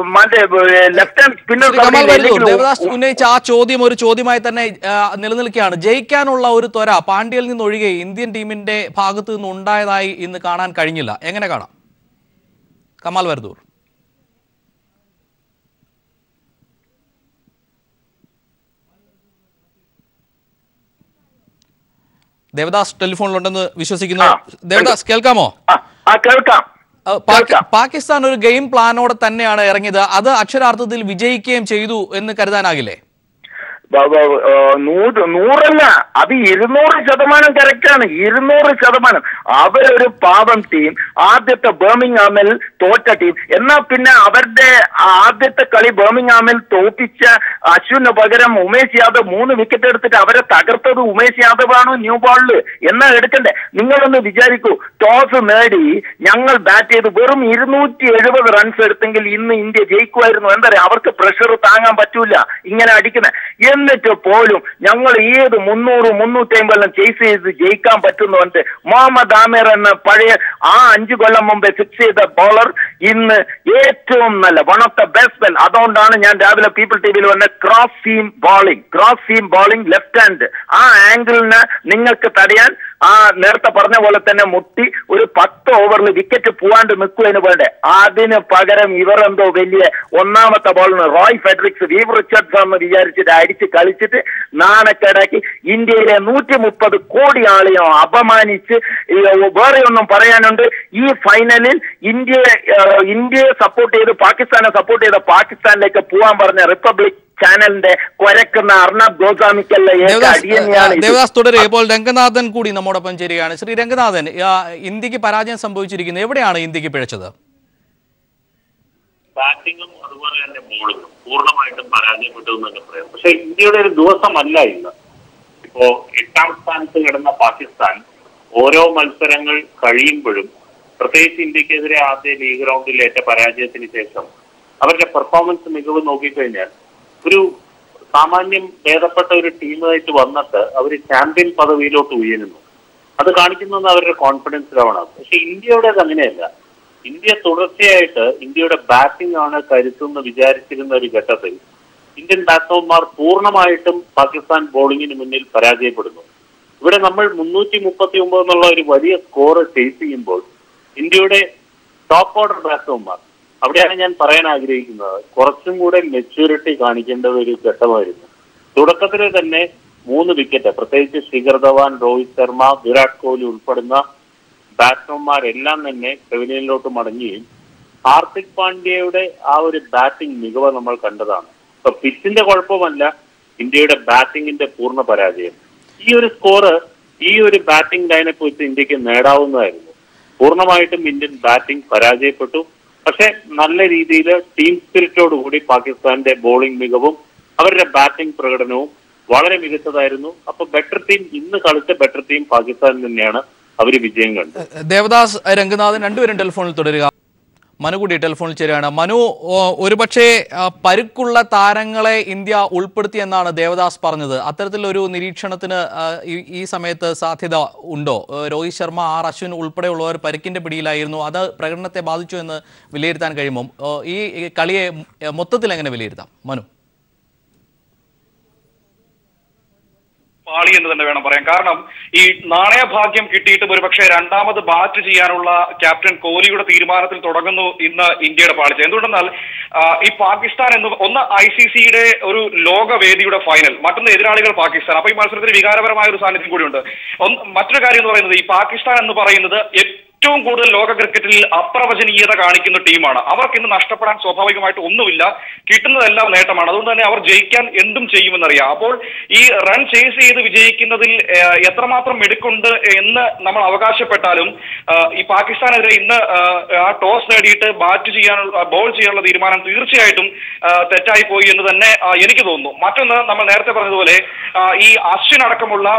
Left hand spinner. ദേവദാസ് ഉന്നയിച്ച ആ ചോദ്യം ഒരു ചോദ്യമായി തന്നെ നിലനിൽക്കുകയാണ്. ജയിക്കാനുള്ള ഒരു ത്വര പാണ്ഡ്യയിൽ നിന്നൊഴികെ ഇന്ത്യൻ ടീമിന്റെ ഭാഗത്ത് നിന്ന് ഉണ്ടായതായി ഇന്ന് കാണാൻ കഴിഞ്ഞില്ല. എങ്ങനെ കാണാം കമാൽ വരദൂർ? ദേവദാസ് ടെലിഫോണിലുണ്ടെന്ന് വിശ്വസിക്കുന്നു. ദേവദാസ് കേൾക്കാമോ? കേൾക്കാം. പാകിസ്ഥാൻ ഒരു ഗെയിം പ്ലാനോടെ തന്നെയാണ് ഇറങ്ങിയത്. അത് അക്ഷരാർത്ഥത്തിൽ വിജയിക്കുകയും ചെയ്തു എന്ന് കരുതാനാകില്ലേ? 100 അത് 200% കറക്റ്റാണ്. 200%. അവരൊരു പാവം ടീം, ആദ്യത്തെ ബർമിംഗ്ഹാമിൽ തോറ്റ ടീം. എന്നാ പിന്നെ അവരുടെ ആദ്യത്തെ കളി ബർമിംഗ്ഹാമിൽ തോപ്പിച്ച അശ്വിന് പകരം ഉമേഷ് യാദവ് 3 വിക്കറ്റ് എടുത്തിട്ട് അവരെ തകർത്തത് ഉമേഷ് യാദവ് ആണ് ന്യൂ ബോളിൽ. എന്നാ എടുക്കണ്ടേ? നിങ്ങളൊന്ന് വിചാരിക്കൂ, ടോസ് നേടി ഞങ്ങൾ ബാറ്റ് ചെയ്ത് വെറും 270 റൺസ് എടുത്തെങ്കിൽ ഇന്ന് ഇന്ത്യ ജയിക്കുമായിരുന്നു. എന്താ പറയാ, അവർക്ക് പ്രഷർ താങ്ങാൻ പറ്റൂല ഇങ്ങനെ അടിക്കുന്നത്. എന്നിട്ട് പോലും ഞങ്ങൾ ഏത് 300-350 ചേസ് ചെയ്ത് ജയിക്കാൻ പറ്റുന്നുണ്ട്. മുഹമ്മദ് ആമിർ എന്ന പഴയ 5 കൊല്ലം മുമ്പേ ഫിക്സ് ചെയ്ത ബോളർ ഇന്ന് ഏറ്റവും നല്ല one of the best ball. അതുകൊണ്ടാണ് ഞാൻ രാവിലെ പീപ്പിൾ ടിവിയിൽ വന്ന cross seam bowling left hand. ആ ആംഗിളിന് നിങ്ങൾക്ക് തടയാൻ നേരത്തെ പറഞ്ഞ പോലെ തന്നെ മുട്ടി ഒരു 10 ഓവറിൽ വിക്കറ്റ് പോവാണ്ട് നിൽക്കുവാന് വേണ്ടേ. അതിന് പകരം ഇവരെന്തോ വലിയ ഒന്നാമത്തെ ബോളിന് റോയ് ഫെഡറിക്സ്, വീവ് റിച്ചർഡ്സൺ എന്ന് വിചാരിച്ചിട്ട് അടിച്ച് കളിച്ചിട്ട് നാണക്കേടാക്കി ഇന്ത്യയിലെ 130 കോടി ആളെയോ അപമാനിച്ച്. വേറെ ഒന്നും പറയാനുണ്ട്, ഈ ഫൈനലിൽ ഇന്ത്യയെ സപ്പോർട്ട് ചെയ്ത് പാകിസ്ഥാനെ സപ്പോർട്ട് ചെയ്ത പാകിസ്ഥാനിലേക്ക് പോവാൻ പറഞ്ഞ റിപ്പബ്ലിക് ചാനലിന്റെ കൊരക്കുന്ന അർണബ് ഗോസ്വാമിക്കല്ല ദേവദാസ് തുടരെ. ഇപ്പോൾ രംഗനാഥൻ കൂടി നമ്മോടൊപ്പം ചേരുകയാണ്. ശ്രീ രംഗനാഥൻ, ഇന്ത്യക്ക് പരാജയം സംഭവിച്ചിരിക്കുന്നത് എവിടെയാണ് ഇന്ത്യക്ക് പിഴച്ചത്? ബാറ്റിങ്ങും അതുപോലെ തന്നെ ബോളിങ്ങും പൂർണ്ണമായിട്ടും പരാജയപ്പെട്ടു എന്ന് തന്നെ പറയാം. പക്ഷെ ഇന്ത്യയുടെ ഒരു ദിവസമല്ല ഇന്ന്. ഇപ്പോ 8ാം സ്ഥാനത്ത് കിടന്ന പാകിസ്ഥാൻ ഓരോ മത്സരങ്ങൾ കഴിയുമ്പോഴും, പ്രത്യേകിച്ച് ഇന്ത്യക്കെതിരെ ആദ്യ ലീഗ് റൗണ്ടിലേറ്റ പരാജയത്തിന് ശേഷം അവരുടെ പെർഫോമൻസ് മികവ് നോക്കിക്കഴിഞ്ഞാൽ ഒരു സാമാന്യം ഭേദപ്പെട്ട ഒരു ടീമായിട്ട് വന്നിട്ട് അവർ ചാമ്പ്യൻ പദവിയിലോട്ട് ഉയരുന്നു. അത് കാണിക്കുന്നത് അവരുടെ കോൺഫിഡൻസ് ലെവലാണ്. പക്ഷെ ഇന്ത്യയുടേത് അങ്ങനെയല്ല. ഇന്ത്യ തുടർച്ചയായിട്ട് ഇന്ത്യയുടെ ബാറ്റിംഗ് ആണ് കരുത്തെന്ന് വിചാരിച്ചിരുന്ന ഒരു ഘട്ടത്തിൽ ഇന്ത്യൻ ബാറ്റ്സ്മാൻമാർ പൂർണ്ണമായിട്ടും പാകിസ്ഥാൻ ബോളിങ്ങിന് മുന്നിൽ പരാജയപ്പെടുന്നു. ഇവിടെ നമ്മൾ 339 എന്നുള്ള ഒരു വലിയ സ്കോർ ചേസ് ചെയ്യുമ്പോൾ ഇന്ത്യയുടെ ടോപ്പ് ഓർഡർ ബാറ്റ്സ്മാൻമാർ, അവിടെയാണ് ഞാൻ പറയാൻ ആഗ്രഹിക്കുന്നത്, കുറച്ചും കൂടെ മെച്യൂരിറ്റി കാണിക്കേണ്ട ഒരു ഘട്ടമായിരുന്നു. തുടക്കത്തിൽ തന്നെ 3 വിക്കറ്റ്, പ്രത്യേകിച്ച് ശിഖർ ധവാൻ, രോഹിത് ശർമ്മ, വിരാട് കോഹ്ലി ഉൾപ്പെടുന്ന ബാറ്റ്സ്മാൻമാരെല്ലാം തന്നെ പെവിലിയനിലോട്ട് മടങ്ങുകയും ഹാർദിക് പാണ്ഡ്യയുടെ ആ ഒരു ബാറ്റിംഗ് മികവ് നമ്മൾ കണ്ടതാണ്. ഇപ്പൊ പിച്ചിന്റെ കുഴപ്പമല്ല, ഇന്ത്യയുടെ ബാറ്റിംഗിന്റെ പൂർണ്ണ പരാജയം. ഈ ഒരു സ്കോറ് ഈ ഒരു ബാറ്റിംഗ് ലൈനപ്പ് വെച്ച് ഇന്ത്യക്ക് നേടാവുന്നതായിരുന്നു. പൂർണ്ണമായിട്ടും ഇന്ത്യൻ ബാറ്റിംഗ് പരാജയപ്പെട്ടു. പക്ഷെ നല്ല രീതിയിൽ ടീം സ്പിരിറ്റോടുകൂടി പാകിസ്ഥാന്റെ ബോളിംഗ് മികവും അവരുടെ ബാറ്റിംഗ് പ്രകടനവും വളരെ മികച്ചതായിരുന്നു. അപ്പൊ ബെറ്റർ ടീം, ഇന്ന് കളിച്ച ബെറ്റർ ടീം പാകിസ്ഥാൻ തന്നെയാണ്. അവർ വിജയം കണ്ടു. ദേവദാസ്, രംഗനാഥൻ രണ്ടുപേരും ടെലിഫോണിൽ തുടരുക. മനു കൂടി ടെലിഫോണിൽ ചേരുകയാണ്. മനു, ഒരുപക്ഷെ പരുക്കുള്ള താരങ്ങളെ ഇന്ത്യ ഉൾപ്പെടുത്തിയെന്നാണ് ദേവദാസ് പറഞ്ഞത്. അത്തരത്തിലൊരു നിരീക്ഷണത്തിന് ഈ സമയത്ത് സാധ്യത ഉണ്ടോ? രോഹിത് ശർമ്മ, അശ്വിൻ ഉൾപ്പെടെയുള്ളവർ പരുക്കിന്റെ പിടിയിലായിരുന്നു. അത് പ്രകടനത്തെ ബാധിച്ചു എന്ന് വിലയിരുത്താൻ കഴിയുമോ? ഈ കളിയെ മൊത്തത്തിൽ എങ്ങനെ വിലയിരുത്താം മനു? പാളി എന്ന് തന്നെ വേണം പറയാൻ. കാരണം ഈ നാണയഭാഗ്യം കിട്ടിയിട്ടും ഒരുപക്ഷെ രണ്ടാമത് ബാറ്റ് ചെയ്യാനുള്ള ക്യാപ്റ്റൻ കോഹ്ലിയുടെ തീരുമാനത്തിൽ തുടങ്ങുന്നു ഇന്ന് ഇന്ത്യയുടെ പാളിച്ച. എന്തുകൊണ്ടെന്നാൽ ഈ പാകിസ്ഥാൻ എന്ന് ഒന്ന് ICCയുടെ ഒരു ലോകവേദിയുടെ ഫൈനൽ, മറ്റൊന്ന് എതിരാളികൾ പാകിസ്ഥാൻ. അപ്പൊ ഈ മത്സരത്തിൽ വികാരപരമായ ഒരു സാന്നിധ്യം കൂടിയുണ്ട്. മറ്റൊരു കാര്യം എന്ന് പറയുന്നത്, ഈ പാകിസ്ഥാൻ എന്ന് പറയുന്നത് ഏറ്റവും കൂടുതൽ ലോക ക്രിക്കറ്റിൽ അപ്രവചനീയത കാണിക്കുന്ന ടീമാണ്. അവർക്ക് ഇന്ന് നഷ്ടപ്പെടാൻ സ്വാഭാവികമായിട്ട് ഒന്നുമില്ല, കിട്ടുന്നതെല്ലാം നേട്ടമാണ്. അതുകൊണ്ട് തന്നെ അവർ ജയിക്കാൻ എന്തും ചെയ്യുമെന്നറിയാം. അപ്പോൾ ഈ റൺ ചേസ് ചെയ്ത് വിജയിക്കുന്നതിൽ എത്രമാത്രം മിടുക്കുണ്ട് എന്ന് നമ്മൾ അവകാശപ്പെട്ടാലും ഈ പാകിസ്ഥാനെതിരെ ഇന്ന് ആ ടോസ് നേടിയിട്ട് ബോൾ ചെയ്യാനുള്ള തീരുമാനം തീർച്ചയായിട്ടും തെറ്റായി പോയി എന്ന് തന്നെ എനിക്ക് തോന്നുന്നു. മറ്റൊന്ന്, നമ്മൾ നേരത്തെ പറഞ്ഞതുപോലെ ഈ അശ്വിൻ അടക്കമുള്ള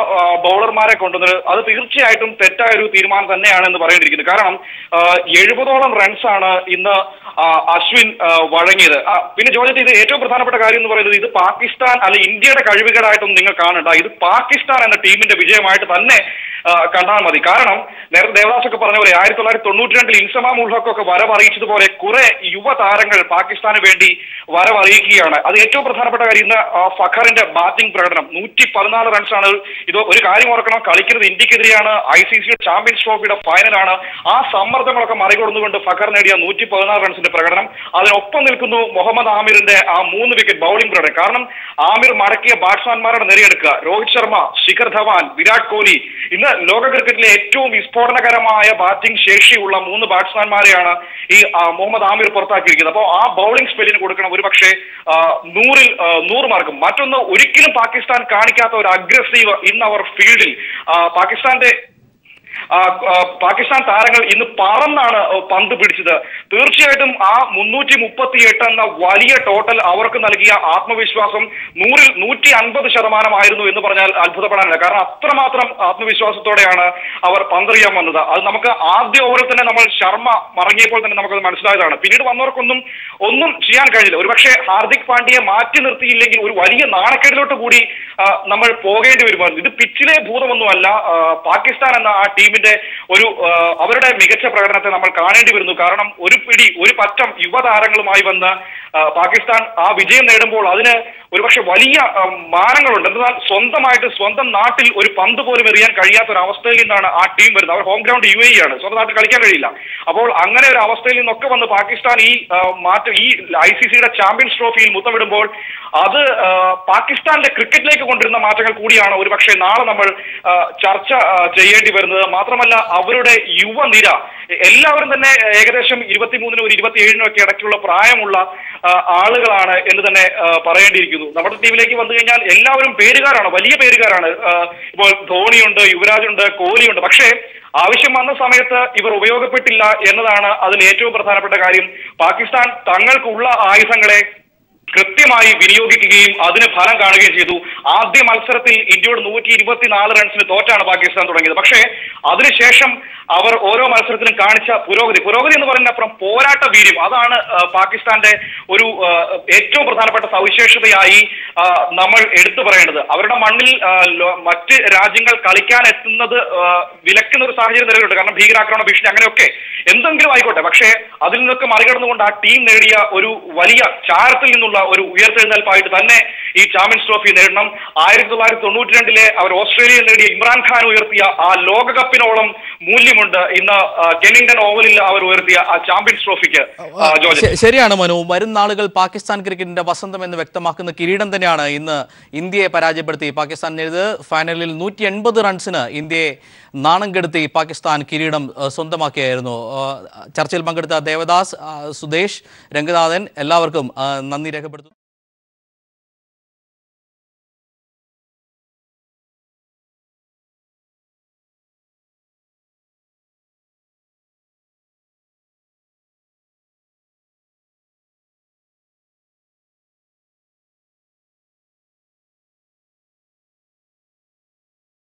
ബൗളർമാരെ കൊണ്ടുവന്നത് അത് തീർച്ചയായിട്ടും തെറ്റായ ഒരു തീരുമാനം തന്നെയാണ് എന്ന് പറയേണ്ടിയിരിക്കുന്നത്. കാരണം 70ഓളം റൺസാണ് ഇന്ന് അശ്വിൻ വഴങ്ങിയത്. പിന്നെ ജോർജ്, ഇത് ഏറ്റവും പ്രധാനപ്പെട്ട കാര്യം എന്ന് പറയുന്നത്, ഇത് പാകിസ്ഥാൻ അല്ല ഇന്ത്യയുടെ കഴിവുകളായിട്ടൊന്നും നിങ്ങൾ കാണണ്ട, ഇത് പാകിസ്ഥാൻ എന്ന ടീമിന്റെ വിജയമായിട്ട് തന്നെ കണ്ടാൽ മതി. കാരണം നേരത്തെ ദേവദാസ് ഒക്കെ പറഞ്ഞ പോലെ 1992 ഇൻസമാം ഉൾ ഹഖ് വരവറിയിച്ചതുപോലെ കുറെ യുവതാരങ്ങൾ പാകിസ്ഥാന് വേണ്ടി വരവറിയിക്കുകയാണ്. അത് ഏറ്റവും പ്രധാനപ്പെട്ട കാര്യം. ഇന്ന് ഫഖറിന്റെ ബാറ്റിംഗ് പ്രകടനം 114 റൺസാണ്. ഇത് ഒരു കാര്യം ഓർക്കണം, കളിക്കുന്നത് ഇന്ത്യക്കെതിരെയാണ്, ICC ചാമ്പ്യൻസ് ട്രോഫിയുടെ ഫൈനലാണ്. ആ സമ്മർദ്ദങ്ങളൊക്കെ മറികടന്നുകൊണ്ട് ഫഖർ നേടിയ 114 റൺസിന്റെ പ്രകടനം. അതിനൊപ്പം നിൽക്കുന്നു മുഹമ്മദ് ആമിറിന്റെ ആ 3 വിക്കറ്റ് ബൌളിംഗ് പ്രകടനം. കാരണം ആമിർ മടക്കിയ ബാറ്റ്സ്മാൻമാരുടെ നിരയെടുക്കുക, രോഹിത് ശർമ്മ, ശിഖർ ധവാൻ, വിരാട് കോഹ്ലി. ഇന്ന് ലോക ക്രിക്കറ്റിലെ ഏറ്റവും വിസ്ഫോടനകരമായ ബാറ്റിംഗ് ശേഷിയുള്ള 3 ബാറ്റ്സ്മാൻമാരെയാണ് ഈ മുഹമ്മദ് ആമിർ പുറത്താക്കിയിരിക്കുന്നത്. അപ്പോൾ ആ ബൌളിംഗ് സ്പെല്ലിന് കൊടുക്കണം ഒരുപക്ഷെ 100ൽ 100 മാർക്കും. മറ്റൊന്ന്, ഒരിക്കലും പാകിസ്ഥാൻ കാണിക്കാത്ത ഒരു അഗ്രസീവ് ഇന്ന് അവർ ഫീൽഡിൽ പാകിസ്ഥാൻ താരങ്ങൾ ഇന്ന് പറന്നാണ് പന്ത് പിടിച്ചത്. തീർച്ചയായിട്ടും ആ 338 എന്ന വലിയ ടോട്ടൽ അവർക്ക് നൽകിയ ആത്മവിശ്വാസം 100ൽ 150% എന്ന് പറഞ്ഞാൽ അത്ഭുതപ്പെടാനില്ല. കാരണം അത്രമാത്രം ആത്മവിശ്വാസത്തോടെയാണ് അവർ പന്തെറിയാൻ വന്നത്. അത് നമുക്ക് ആദ്യ ഓവറിൽ തന്നെ നമ്മൾ ശർമ്മ മറങ്ങിയപ്പോൾ തന്നെ നമുക്കത് മനസ്സിലായതാണ്. പിന്നീട് വന്നവർക്കൊന്നും ചെയ്യാൻ കഴിഞ്ഞില്ല. ഒരുപക്ഷെ ഹാർദിക് പാണ്ഡ്യയെ മാറ്റി നിർത്തിയില്ലെങ്കിൽ ഒരു വലിയ നാണക്കേടിലോട്ട് കൂടി നമ്മൾ പോകേണ്ടി വരുമായിരുന്നു. ഇത് പിച്ചിലെ ഭൂതമൊന്നുമല്ല, പാകിസ്ഥാൻ എന്ന ആ ടീമിന്റെ അവരുടെ മികച്ച പ്രകടനത്തെ നമ്മൾ കാണേണ്ടി വരുന്നു. കാരണം ഒരു പറ്റം യുവതാരങ്ങളുമായി വന്ന് പാകിസ്ഥാൻ ആ വിജയം നേടുമ്പോൾ അതിന് ഒരുപക്ഷെ വലിയ മാനങ്ങളുണ്ട്. എന്നാൽ സ്വന്തമായിട്ട് സ്വന്തം നാട്ടിൽ ഒരു പന്ത് പോലും എറിയാൻ കഴിയാത്ത ഒരു അവസ്ഥയിൽ നിന്നാണ് ആ ടീം വരുന്നത്. അവർ ഹോം ഗ്രൗണ്ട് UAE ആണ്, സ്വന്തം നാട്ടിൽ കളിക്കാൻ കഴിയില്ല. അപ്പോൾ അങ്ങനെ ഒരു അവസ്ഥയിൽ നിന്നൊക്കെ വന്ന് പാകിസ്ഥാൻ ഈ ICCയുടെ ചാമ്പ്യൻസ് ട്രോഫിയിൽ മുത്തമിടുമ്പോൾ അത് പാകിസ്ഥാന്റെ ക്രിക്കറ്റിലേക്ക് കൊണ്ടിരുന്ന മാറ്റങ്ങൾ കൂടിയാണ് ഒരുപക്ഷെ നാളെ നമ്മൾ ചർച്ച ചെയ്യേണ്ടി വരുന്നത്. മാത്രമല്ല അവരുടെ യുവനിര എല്ലാവരും തന്നെ ഏകദേശം 23-നും 27-നും ഒക്കെ ഇടയ്ക്കുള്ള പ്രായമുള്ള ആളുകളാണ് എന്ന് തന്നെ പറയേണ്ടിയിരിക്കുന്നു. നമ്മുടെ ടീമിലേക്ക് വന്നു കഴിഞ്ഞാൽ എല്ലാവരും പേരുകാരാണ്, വലിയ പേരുകാരാണ്. ഇപ്പോൾ ധോണിയുണ്ട്, യുവരാജുണ്ട്, കോഹ്ലിയുണ്ട്. പക്ഷേ ആവശ്യം വന്ന സമയത്ത് ഇവർ ഉപയോഗപ്പെട്ടില്ല എന്നതാണ് അതിൽ ഏറ്റവും പ്രധാനപ്പെട്ട കാര്യം. പാകിസ്ഥാൻ തങ്ങൾക്കുള്ള ആയുധങ്ങളെ കൃത്യമായി വിനിയോഗിക്കുകയും അതിന് ഫലം കാണുകയും ചെയ്തു. ആദ്യ മത്സരത്തിൽ ഇന്ത്യയോട് 124 റൺസിന് തോറ്റാണ് പാകിസ്ഥാൻ തുടങ്ങിയത്. പക്ഷേ അതിനുശേഷം അവർ ഓരോ മത്സരത്തിലും കാണിച്ച പുരോഗതി എന്ന് പറയുന്നതിനപ്പുറം പോരാട്ട വീര്യം, അതാണ് പാകിസ്ഥാന്റെ ഒരു ഏറ്റവും പ്രധാനപ്പെട്ട സവിശേഷതയായി നമ്മൾ എടുത്തു പറയേണ്ടത്. അവരുടെ മണ്ണിൽ മറ്റ് രാജ്യങ്ങൾ കളിക്കാൻ എത്തുന്നത് വിലക്കുന്ന ഒരു സാഹചര്യം നിലവിലുണ്ട്. കാരണം ഭീകരാക്രമണ ഭീഷണി അങ്ങനെയൊക്കെ എന്തെങ്കിലും ആയിക്കോട്ടെ. പക്ഷേ അതിൽ നിന്നൊക്കെ മറികടന്നുകൊണ്ട് ആ ടീം നേടിയ ഒരു വലിയ ചാരത്തിൽ നിന്നുള്ള ഒരു ഉയർത്തെഴുന്നേൽപ്പായിട്ട് തന്നെ ഈ ചാമ്പ്യൻസ് ട്രോഫി നേടണം. 1992 അവർ ഓസ്ട്രേലിയയിൽ നേടിയ ഇമ്രാൻഖാൻ ഉയർത്തിയ ആ ലോകകപ്പിനോളം മൂല്യമുണ്ട് ഇന്ന് കെനിംഗ്ടൺ ഓവലിൽ അവർ ഉയർത്തിയ ആ ചാമ്പ്യൻസ് ട്രോഫിക്ക്. ശരിയാണ് മനു, വരും നാളുകൾ പാകിസ്ഥാൻ ക്രിക്കറ്റിന്റെ വസന്തം എന്ന് വ്യക്തമാക്കുന്ന കിരീടം തന്നെയാണ് ഇന്ന് ഇന്ത്യയെ പരാജയപ്പെടുത്തി പാകിസ്ഥാൻ നേടിയത്. ഫൈനലിൽ 180 റൺസിന് ഇന്ത്യയെ നാണം കെടുത്തി പാകിസ്ഥാൻ കിരീടം സ്വന്തമാക്കിയായിരുന്നു. ചർച്ചയിൽ പങ്കെടുത്ത ദേവദാസ്, സുദേശ്, രംഗനാഥൻ എല്ലാവർക്കും നന്ദി രേഖപ്പെടുത്തുന്നു.